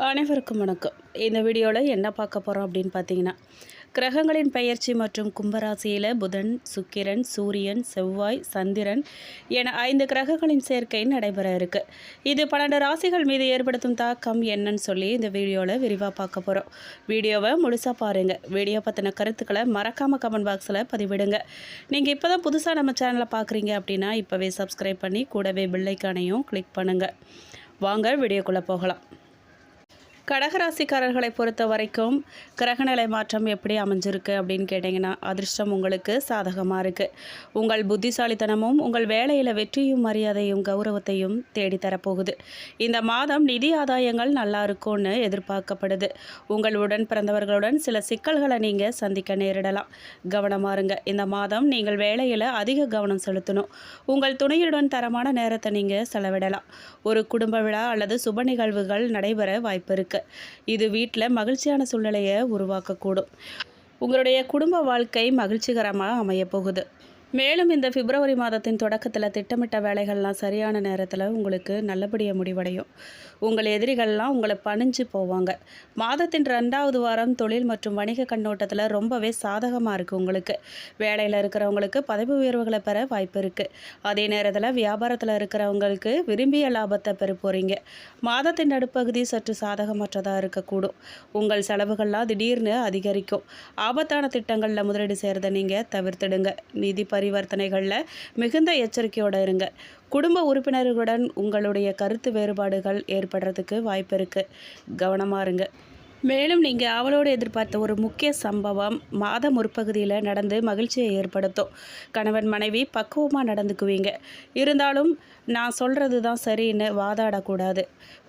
அனைவருக்கும் வணக்கம். இந்த வீடியோவில் என்ன பார்க்க போகிறோம் அப்படின்னு பார்த்தீங்கன்னா, கிரகங்களின் பெயர்ச்சி மற்றும் கும்பராசியில் புதன், சுக்கிரன், சூரியன், செவ்வாய், சந்திரன் என 5 கிரகங்களின் சேர்க்கை நடைபெற இருக்குது. இது 12 ராசிகள் மீது ஏற்படுத்தும் தாக்கம் என்னன்னு சொல்லி இந்த வீடியோவில் விரிவாக பார்க்க போகிறோம். வீடியோவை முழுசாக பாருங்கள். வீடியோ பற்றின கருத்துக்களை மறக்காமல் கமெண்ட் பாக்ஸில் பதிவிடுங்க. நீங்கள் இப்போ தான் புதுசாக நம்ம சேனலை பார்க்குறீங்க அப்படின்னா இப்போவே சப்ஸ்கிரைப் பண்ணி கூடவே பெல் ஐக்கானையும் கிளிக் பண்ணுங்கள். வாங்க வீடியோக்குள்ளே போகலாம். கடகராசிக்காரர்களை பொறுத்த வரைக்கும் கிரகநிலை மாற்றம் எப்படி அமைஞ்சிருக்கு அப்படின்னு கேட்டிங்கன்னா, அதிர்ஷ்டம் உங்களுக்கு சாதகமாக இருக்குது. உங்கள் புத்திசாலித்தனமும் உங்கள் வேலையில் வெற்றியும் மரியாதையும் கௌரவத்தையும் தேடித்தரப்போகுது. இந்த மாதம் நிதி ஆதாயங்கள் நல்லா இருக்கும்னு எதிர்பார்க்கப்படுது. உங்கள் உடன் பிறந்தவர்களுடன் சில சிக்கல்களை நீங்கள் சந்திக்க நேரிடலாம். கவனமாக இருங்க. இந்த மாதம் நீங்கள் வேலையில் அதிக கவனம் செலுத்தணும். உங்கள் துணையுடன் தரமான நேரத்தை நீங்கள் செலவிடலாம். ஒரு குடும்ப விழா அல்லது சுப நிகழ்வுகள் நடைபெற வாய்ப்பு இருக்குது. இது வீட்டில் மகிழ்ச்சியான சூழ்நிலையை உருவாக்கக்கூடும். உங்களுடைய குடும்ப வாழ்க்கை மகிழ்ச்சிகரமாக அமையப்போகுது. மேலும் இந்த பிப்ரவரி மாதத்தின் தொடக்கத்தில் திட்டமிட்ட வேலைகள்லாம் சரியான நேரத்தில் உங்களுக்கு நல்லபடியாக முடிவடையும். உங்கள் எதிரிகள்லாம் உங்களை பணிஞ்சு போவாங்க. மாதத்தின் 2வது வாரம் தொழில் மற்றும் வணிக கண்ணோட்டத்தில் ரொம்பவே சாதகமாக இருக்குது. உங்களுக்கு வேலையில் இருக்கிறவங்களுக்கு பதவி உயர்வுகளை பெற வாய்ப்பு இருக்குது. அதே நேரத்தில் வியாபாரத்தில் இருக்கிறவங்களுக்கு விரும்பிய லாபத்தை பெற போகிறீங்க. மாதத்தின் நடுப்பகுதி சற்று சாதகமற்றதாக இருக்கக்கூடும். உங்கள் செலவுகள்லாம் திடீர்னு அதிகரிக்கும். ஆபத்தான திட்டங்களில் முதலீடு செய்கிறத நீங்கள் தவிர்த்திடுங்க. நிதி பரிவர்த்தனைகளில் மிகுந்த எச்சரிக்கையோடு இருங்க. குடும்ப உறுப்பினர்களுடன் உங்களுடைய கருத்து வேறுபாடுகள் ஏற்படுறதுக்கு வாய்ப்பு இருக்குது. கவனமாக இருங்க. மேலும் நீங்கள் அவளோடு எதிர்பார்த்த ஒரு முக்கிய சம்பவம் மாத முற்பகுதியில் நடந்து மகிழ்ச்சியை ஏற்படுத்தும். கணவன் மனைவி பக்குவமாக நடந்துக்குவீங்க. இருந்தாலும் நான் சொல்கிறது தான் சரின்னு வாதாடக்கூடாது.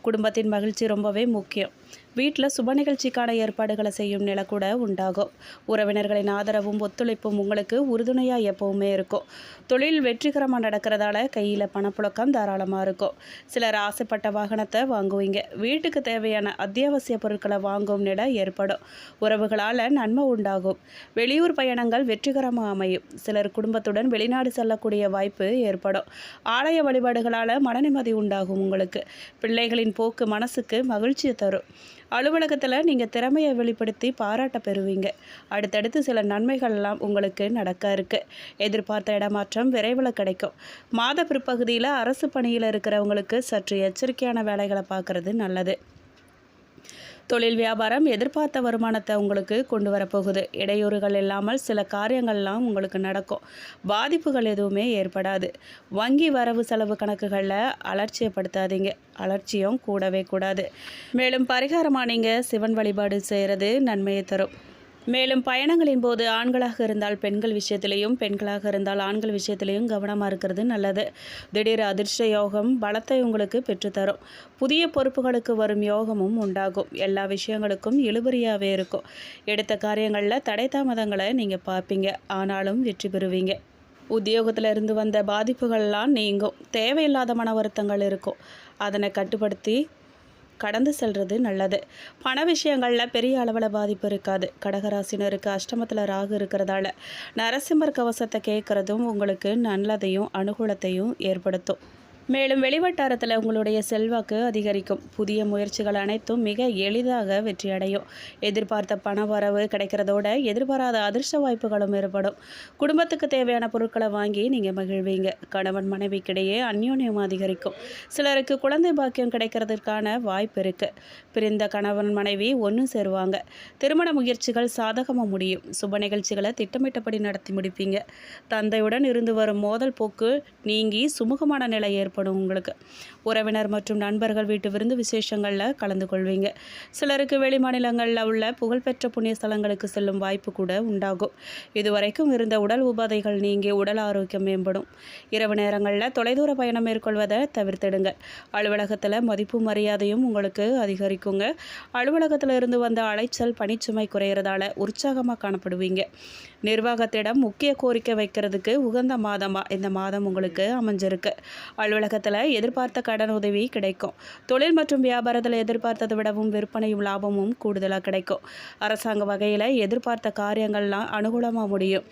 குடும்பத்தின் மகிழ்ச்சி ரொம்பவே முக்கியம். வீட்டில் சுப நிகழ்ச்சிக்கான ஏற்பாடுகளை செய்யும் நிலை கூட உண்டாகும். உறவினர்களின் ஆதரவும் ஒத்துழைப்பும் உங்களுக்கு உறுதுணையாக எப்போவுமே இருக்கும். தொழில் வெற்றிகரமாக நடக்கிறதால கையில் பணப்புழக்கம் தாராளமாக இருக்கும். சிலர் ஆசைப்பட்ட வாகனத்தை வாங்குவீங்க. வீட்டுக்கு தேவையான அத்தியாவசிய பொருட்களை வாங்கும் நிலை ஏற்படும். உறவுகளால் நன்மை உண்டாகும். வெளியூர் பயணங்கள் வெற்றிகரமாக அமையும். சிலர் குடும்பத்துடன் வெளிநாடு செல்லக்கூடிய வாய்ப்பு ஏற்படும். ஆலய வழிபாடுகளால் மனநிம்மதி உண்டாகும். உங்களுக்கு பிள்ளைகளின் போக்கு மனசுக்கு மகிழ்ச்சியை தரும். அலுவலகத்தில் நீங்கள் திறமையை வெளிப்படுத்தி பாராட்ட பெறுவீங்க. அடுத்தடுத்து சில நன்மைகள்லாம் உங்களுக்கு நடக்க இருக்குது. எதிர்பார்த்த இடமாற்றம் விரைவில் கிடைக்கும். மாத பிற்பகுதியில் அரசு பணியில் இருக்கிறவங்களுக்கு சற்று எச்சரிக்கையான வேலைகளை பார்க்குறது நல்லது. தொழில் வியாபாரம் எதிர்பார்த்த வருமானத்தை உங்களுக்கு கொண்டு வரப்போகுது. இடையூறுகள் இல்லாமல் சில காரியங்கள்லாம் உங்களுக்கு நடக்கும். பாதிப்புகள் எதுவுமே ஏற்படாது. வங்கி வரவு செலவு கணக்குகளில் அலட்சியப்படுத்தாதீங்க. அலட்சியம் கூடவே கூடாது. மேலும் பரிகாரமாக நீங்கள் சிவன் வழிபாடு செய்கிறது நன்மையை தரும். மேலும் பயணங்களின் போது ஆண்களாக இருந்தால் பெண்கள் விஷயத்திலையும், பெண்களாக இருந்தால் ஆண்கள் விஷயத்திலையும் கவனமாக இருக்கிறது நல்லது. திடீர் அதிர்ஷ்ட யோகம் பலத்தை உங்களுக்கு பெற்றுத்தரும். புதிய பொறுப்புகளுக்கு வரும் யோகமும் உண்டாகும். எல்லா விஷயங்களுக்கும் இழுபறியாகவே இருக்கும். எடுத்த காரியங்களில் தடை தாமதங்களை நீங்கள் பார்ப்பீங்க. ஆனாலும் வெற்றி பெறுவீங்க. உத்தியோகத்தில் இருந்து வந்த பாதிப்புகள்லாம் நீங்கும். தேவையில்லாத மன வருத்தங்கள் இருக்கும். அதனை கட்டுப்படுத்தி கடந்து செல்வது நல்லது. பண விஷயங்களில் பெரிய அளவில் பாதிப்பு இருக்காது. கடகராசினருக்கு அஷ்டமத்தில் ராகு இருக்கிறதால நரசிம்மர் கவசத்தை கேட்குறதும் உங்களுக்கு நல்லதையும் அனுகூலத்தையும் ஏற்படுத்தும். மேலும் வெளிவட்டாரத்தில் உங்களுடைய செல்வாக்கு அதிகரிக்கும். புதிய முயற்சிகள் அனைத்தும் மிக எளிதாக வெற்றியடையும். எதிர்பார்த்த பண வரவு கிடைக்கிறதோட எதிர்பாராத அதிர்ஷ்ட வாய்ப்புகளும் ஏற்படும். குடும்பத்துக்கு தேவையான பொருட்களை வாங்கி நீங்கள் மகிழ்வீங்க. கணவன் மனைவிக்கிடையே அந்யோன்யம் அதிகரிக்கும். சிலருக்கு குழந்தை பாக்கியம் கிடைக்கிறதுக்கான வாய்ப்பு இருக்குது. பிரிந்த கணவன் மனைவி ஒன்று சேருவாங்க. திருமண முயற்சிகள் சாதகமாக முடியும். சுப நிகழ்ச்சிகளை திட்டமிட்டபடி நடத்தி முடிப்பீங்க. தந்தையுடன் இருந்து வரும் மோதல் போக்கு நீங்கி சுமூகமான நிலை ஏற்படும். உங்களுக்கு உறவினர் மற்றும் நண்பர்கள் வீட்டு விருந்து விசேஷங்களில் கலந்து கொள்வீங்க. சிலருக்கு வெளி மாநிலங்களில் உள்ள புகழ்பெற்ற புண்ணிய ஸ்தலங்களுக்கு செல்லும் வாய்ப்பு கூட உண்டாகும். இதுவரைக்கும் இருந்த உடல் உபாதைகள் நீங்கி உடல் ஆரோக்கியம் மேம்படும். இரவு நேரங்களில் தொலைதூர பயணம் மேற்கொள்வதை தவிர்த்திடுங்க. அலுவலகத்தில் மதிப்பு மரியாதையும் உங்களுக்கு அதிகரிக்குங்க. அலுவலகத்தில் இருந்து வந்த அலைச்சல் பணிச்சுமை குறையிறதால உற்சாகமாக காணப்படுவீங்க. நிர்வாகத்திடம் முக்கிய கோரிக்கை வைக்கிறதுக்கு உகந்த மாதமாக இந்த மாதம் உங்களுக்கு அமைஞ்சிருக்கு. அலுவலகத்தில் எதிர்பார்த்த கடன் உதவி கிடைக்கும். தொழில் மற்றும் வியாபாரத்தில் எதிர்பார்த்ததை விடவும் விற்பனையும் லாபமும் கூடுதலாக கிடைக்கும். அரசாங்க வகையில் எதிர்பார்த்த காரியங்கள்லாம் அனுகூலமாக முடியும்.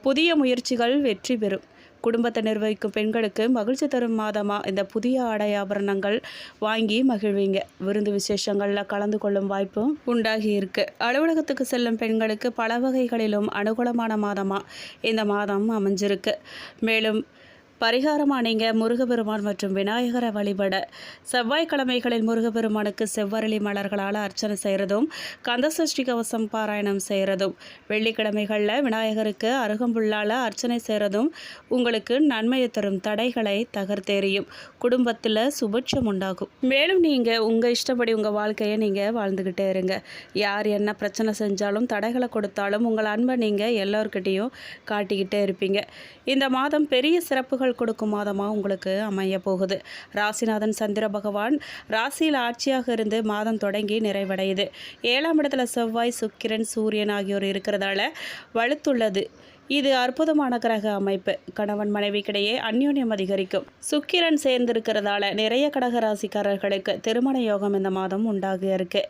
புதிய முயற்சிகள் வெற்றி பெறும். குடும்பத்தை நிர்வகிக்கும் பெண்களுக்கு மகிழ்ச்சி தரும் மாதமாக இந்த புதிய ஆடை ஆபரணங்கள் வாங்கி மகிழ்வீங்க. விருந்து விசேஷங்களில் கலந்து கொள்ளும் வாய்ப்பும் உண்டாகி இருக்கு. அலுவலகத்துக்கு செல்லும் பெண்களுக்கு பல வகைகளிலும் அனுகூலமான மாதமாக இந்த மாதம் அமைஞ்சிருக்கு. மேலும் பரிகாரமாக நீங்கள் முருகப்பெருமான் மற்றும் விநாயகரை வழிபட செவ்வாய்க்கிழமைகளில் முருகப்பெருமானுக்கு செவ்வரளி மலர்களால் அர்ச்சனை செய்கிறதும் கந்தசஷ்டி கவசம் பாராயணம் செய்கிறதும் வெள்ளிக்கிழமைகளில் விநாயகருக்கு அருகம்புல்லால் அர்ச்சனை செய்கிறதும் உங்களுக்கு நன்மையை தரும், தடைகளை தகர்த்தெறியும், குடும்பத்தில் சுபிட்சம் உண்டாகும். மேலும் நீங்கள் உங்கள் இஷ்டப்படி உங்கள் வாழ்க்கையை நீங்கள் வாழ்ந்துக்கிட்டே இருங்க. யார் என்ன பிரச்சனை செஞ்சாலும் தடைகளை கொடுத்தாலும் உங்கள் அன்பை நீங்கள் எல்லோருக்கிட்டையும் காட்டிக்கிட்டே இருப்பீங்க. இந்த மாதம் பெரிய சிறப்புகள் கொடுக்கும் மாதமாக உங்களுக்கு அமைய போகுது. ராசிநாதன் சந்திர பகவான் ராசியில் ஆட்சியாக இருந்து மாதம் தொடங்கி நிறைவடையுது. 7ஆம் இடத்துல செவ்வாய், சுக்கிரன், சூரியன் ஆகியோர் இருக்கிறதால வலுத்துள்ளது. இது அற்புதமான கிரக அமைப்பு. கணவன் மனைவிக்கிடையே அந்யோன்யம் அதிகரிக்கும். சுக்கிரன் சேர்ந்திருக்கிறதால நிறைய கடக ராசிக்காரர்களுக்கு திருமண யோகம் இந்த மாதம் உண்டாக இருக்கு.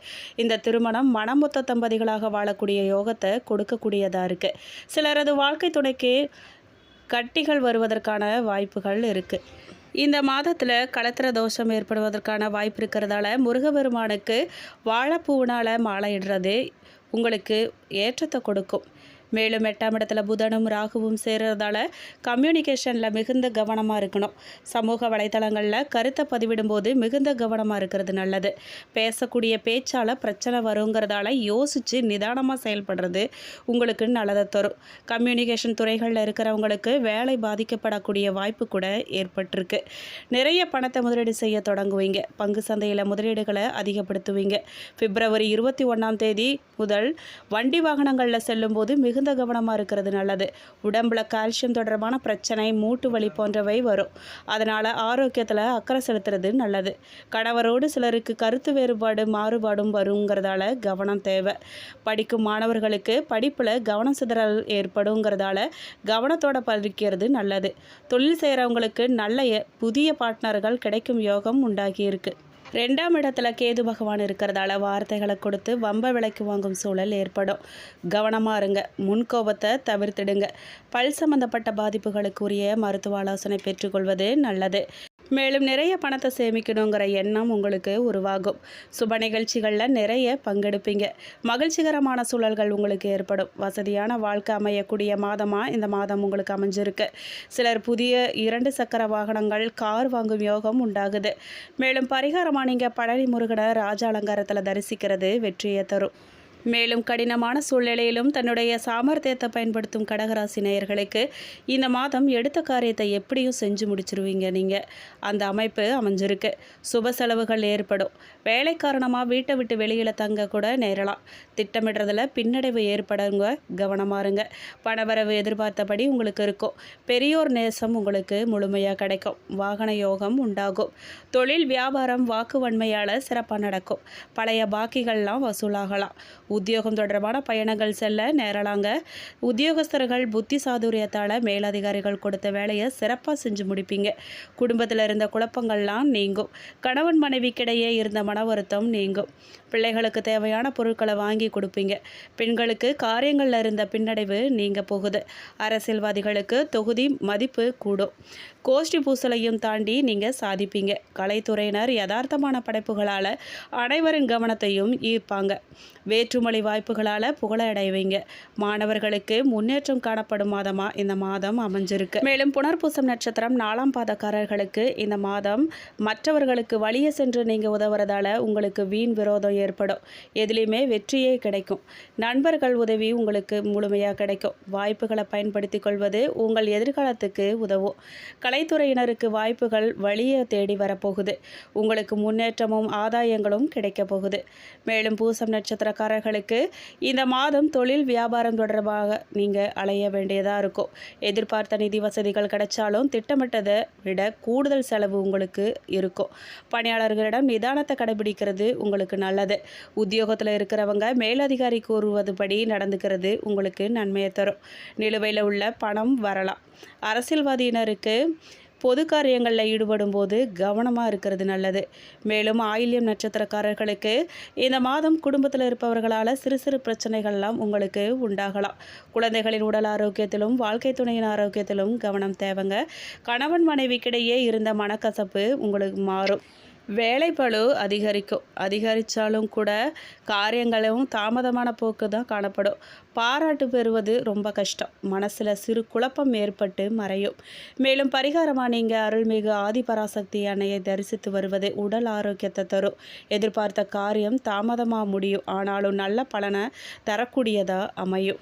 இந்த திருமணம் மனமொத்த தம்பதிகளாக வாழக்கூடிய யோகத்தை கொடுக்கக்கூடியதாக இருக்கு. சிலரது வாழ்க்கை துணைக்கு கட்டிகள் வருவதற்கான வாய்ப்புகள் இருக்குது. இந்த மாதத்தில் களத்திர தோஷம் ஏற்படுவதற்கான வாய்ப்பு இருக்கிறதால முருகப்பெருமானுக்கு வாழைப்பூவினால் மாலையிடுறது உங்களுக்கு ஏற்றத்தை கொடுக்கும். மேலும் 8ஆம் இடத்துல புதனும் ராகுவும் சேர்றதால கம்யூனிகேஷனில் மிகுந்த கவனமாக இருக்கணும். சமூக வலைத்தளங்களில் கருத்தை பதிவிடும்போது மிகுந்த கவனமாக இருக்கிறது நல்லது. பேசக்கூடிய பேச்சால் பிரச்சனை வருங்கிறதால யோசித்து நிதானமாக செயல்படுறது உங்களுக்கு நல்லதை தரும். கம்யூனிகேஷன் துறைகளில் இருக்கிறவங்களுக்கு வேலை பாதிக்கப்படக்கூடிய வாய்ப்பு கூட ஏற்பட்டிருக்கு. நிறைய பணத்தை முதலீடு செய்ய தொடங்குவீங்க. பங்கு சந்தையில் முதலீடுகளை அதிகப்படுத்துவீங்க. பிப்ரவரி 21ஆம் தேதி முதல் வண்டி வாகனங்களில் செல்லும்போது மிகுந்த கவனமாக இருக்கிறது நல்லது. உடம்புல கால்சியம் தொடர்பான பிரச்சனை, மூட்டு வலி போன்றவை வரும். அதனால் ஆரோக்கியத்தில் அக்கறை செலுத்துறது நல்லது. கணவரோடு சிலருக்கு கருத்து வேறுபாடு மாறுபாடும் வருங்கிறதால கவனம் தேவை. படிக்கும் மாணவர்களுக்கு படிப்பில் கவனம் சிதறல் ஏற்படுங்கிறதால கவனத்தோட படிக்கிறது நல்லது. தொழில் செய்கிறவங்களுக்கு நல்ல புதிய பார்ட்னர்கள் கிடைக்கும் யோகம் உண்டாகி இருக்கு. 2ஆம் இடத்துல கேது பகவான் இருக்கிறதால வார்த்தைகளை கொடுத்து வம்ப விலைக்கு வாங்கும் சூழல் ஏற்படும். கவனமாக இருங்க. முன்கோபத்தை தவிர்த்திடுங்க. பல் சம்பந்தப்பட்ட பாதிப்புகளுக்குரிய மருத்துவ ஆலோசனை பெற்றுக்கொள்வது நல்லது. மேலும் நிறைய பணத்தை சேமிக்கணுங்கிற எண்ணம் உங்களுக்கு உருவாகும். சுப நிகழ்ச்சிகளில் நிறைய பங்கெடுப்பீங்க. மகிழ்ச்சிகரமான சூழல்கள் உங்களுக்கு ஏற்படும். வசதியான வாழ்க்கை அமையக்கூடிய மாதமாக இந்த மாதம் உங்களுக்கு அமைஞ்சிருக்கு. சிலர் புதிய 2 சக்கர வாகனங்கள், கார் வாங்கும் யோகம் உண்டாகுது. மேலும் பரிகாரமாக நீங்கள் பழனி முருகனை ராஜ அலங்காரத்தில் தரிசிக்கிறது வெற்றியை தரும். மேலும் கடினமான சூழ்நிலையிலும் தன்னுடைய சாமர்த்தியத்தை பயன்படுத்தும் கடகராசி நேயர்களுக்கு இந்த மாதம் எடுத்த காரியத்தை எப்படியும் செஞ்சு முடிச்சிருவீங்க. நீங்கள் அந்த அமைப்பு அமைஞ்சிருக்கு. சுப செலவுகள் ஏற்படும். வேலை காரணமாக வீட்டை விட்டு வெளியில் தங்க கூட நேரலாம். திட்டமிடுறதுல பின்னடைவு ஏற்படுங்க. கவனமாக இருங்க. பணவரவு எதிர்பார்த்தபடி உங்களுக்கு இருக்கும். பெரியோர் நேசம் உங்களுக்கு முழுமையாக கிடைக்கும். வாகன யோகம் உண்டாகும். தொழில் வியாபாரம் வாக்கு வன்மையால் சிறப்பாக நடக்கும். பழைய பாக்கிகள்லாம் வசூலாகலாம். உத்தியோகம் தொடர்பான பயணங்கள் செல்ல நேரலாங்க. உத்தியோகஸ்தர்கள் புத்தி சாதுரியத்தால் மேலதிகாரிகள் கொடுத்த வேலையை சிறப்பாக செஞ்சு முடிப்பீங்க. குடும்பத்தில் இருந்த குழப்பங்கள்லாம் நீங்கும். கணவன் மனைவிக்கிடையே இருந்த மன வருத்தம் நீங்கும். பிள்ளைகளுக்கு தேவையான பொருட்களை வாங்கி கொடுப்பீங்க. பெண்களுக்கு காரியங்களில் இருந்த பின்னடைவு நீங்க போகுது. அரசியல்வாதிகளுக்கு தொகுதி மதிப்பு கூடும். கோஷ்டி பூசலையும் தாண்டி நீங்கள் சாதிப்பீங்க. கலைத்துறையினர் யதார்த்தமான படைப்புகளால் அனைவரின் கவனத்தையும் ஈர்ப்பாங்க. வேற்றுமொழி வாய்ப்புகளால் புகழடைவீங்க. மாணவர்களுக்கு முன்னேற்றம் காணப்படும் மாதமாக இந்த மாதம் அமைஞ்சிருக்கு. மேலும் புனர்பூசம் நட்சத்திரம் 4ஆம் பாதக்காரர்களுக்கு இந்த மாதம் மற்றவர்களுக்கு வழியே சென்று நீங்கள் உதவுறதால உங்களுக்கு வீண் விரோதம் ஏற்படும். எதுலேயுமே வெற்றியே கிடைக்கும். நண்பர்கள் உதவி உங்களுக்கு முழுமையாக கிடைக்கும். வாய்ப்புகளை பயன்படுத்தி கொள்வது உங்கள் எதிர்காலத்துக்கு உதவும். கலைத்துறையினருக்கு வாய்ப்புகள் வழியே தேடி வரப்போகுது. உங்களுக்கு முன்னேற்றமும் ஆதாயங்களும் கிடைக்க போகுது. மேலும் பூசம் நட்சத்திரக்காரர்களுக்கு இந்த மாதம் தொழில் வியாபாரம் தொடர்பாக நீங்கள் அலைய வேண்டியதாக இருக்கும். எதிர்பார்த்த நிதி வசதிகள் கிடைச்சாலும் திட்டமிட்டதை விட கூடுதல் செலவு உங்களுக்கு இருக்கும். பணியாளர்களிடம் நிதானத்தை கடைபிடிக்கிறது உங்களுக்கு நல்லது. உத்தியோகத்தில் இருக்கிறவங்க மேலதிகாரி கூறுவதுபடி நடந்துக்கிறது உங்களுக்கு நன்மையை தரும். நிலுவையில் உள்ள பணம் வரலாம். அரசியல்வாதியினருக்கு பொது காரியங்களில் ஈடுபடும் போது கவனமாக இருக்கிறது நல்லது. மேலும் ஆயில்யம் நட்சத்திரக்காரர்களுக்கு இந்த மாதம் குடும்பத்தில் இருப்பவர்களால் சிறு சிறு பிரச்சனைகள்லாம் உங்களுக்கு உண்டாகலாம். குழந்தைகளின் உடல் ஆரோக்கியத்திலும் வாழ்க்கை துணையின் ஆரோக்கியத்திலும் கவனம் தேவைங்க. கணவன் மனைவிக்கிடையே இருந்த மனக்கசப்பு உங்களுக்கு மாறும். வேலைப்பளு அதிகரித்தாலும் கூட காரியங்களும் தாமதமான போக்கு தான் காணப்படும். பாராட்டு பெறுவது ரொம்ப கஷ்டம். மனசில் சிறு குழப்பம் ஏற்பட்டு மறையும். மேலும் பரிகாரமாக நீங்கள் அருள்மிகு ஆதிபராசக்தி அன்னையை தரிசித்து வருவது உடல் ஆரோக்கியத்தை தரும். எதிர்பார்த்த காரியம் தாமதமாக முடியும், ஆனாலும் நல்ல பலனை தரக்கூடியதாக அமையும்.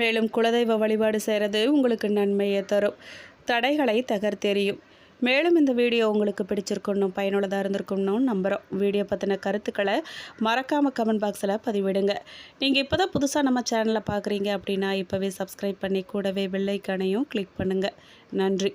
மேலும் குலதெய்வ வழிபாடு செய்கிறது உங்களுக்கு நன்மையை தரும், தடைகளை தகர்த்தெறியும். மேலும் இந்த வீடியோ உங்களுக்கு பிடிச்சிருக்கணும், பயனுள்ளதாக இருந்திருக்கணும் நம்புகிறோம். வீடியோ பற்றின கருத்துக்களை மறக்காமல் கமெண்ட் பாக்ஸில் பதிவிடுங்க. நீங்கள் இப்போ தான் புதுசாக நம்ம சேனலை பார்க்குறீங்க அப்படின்னா இப்போவே சப்ஸ்கிரைப் பண்ணி கூடவே பெல் ஐக்கானையும் கிளிக் பண்ணுங்கள். நன்றி.